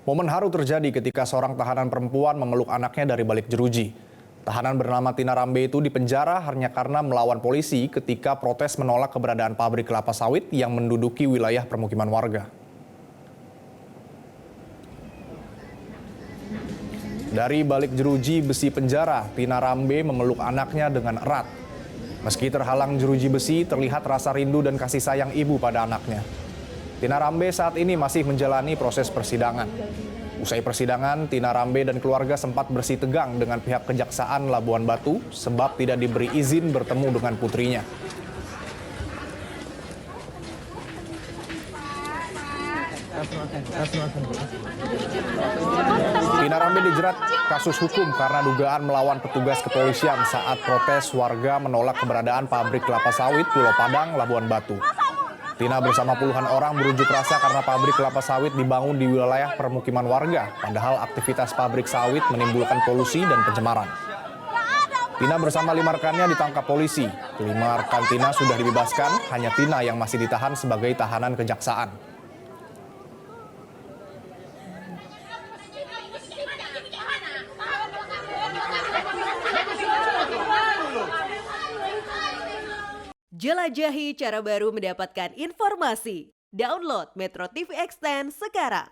Momen haru terjadi ketika seorang tahanan perempuan memeluk anaknya dari balik jeruji. Tahanan bernama Tina Rambe itu dipenjara hanya karena melawan polisi ketika protes menolak keberadaan pabrik kelapa sawit yang menduduki wilayah permukiman warga. Dari balik jeruji besi penjara, Tina Rambe memeluk anaknya dengan erat. Meski terhalang jeruji besi, terlihat rasa rindu dan kasih sayang ibu pada anaknya. Tina Rambe saat ini masih menjalani proses persidangan. Usai persidangan, Tina Rambe dan keluarga sempat bersih tegang dengan pihak Kejaksaan Labuan Batu sebab tidak diberi izin bertemu dengan putrinya. Tina Rambe dijerat kasus hukum karena dugaan melawan petugas kepolisian saat protes warga menolak keberadaan pabrik kelapa sawit Pulau Padang, Labuan Batu. Tina bersama puluhan orang berunjuk rasa karena pabrik kelapa sawit dibangun di wilayah permukiman warga, padahal aktivitas pabrik sawit menimbulkan polusi dan pencemaran. Tina bersama 5 rekannya ditangkap polisi. 5 rekan Tina sudah dibebaskan, hanya Tina yang masih ditahan sebagai tahanan kejaksaan. Jelajahi cara baru mendapatkan informasi. Download Metro TV Extend sekarang.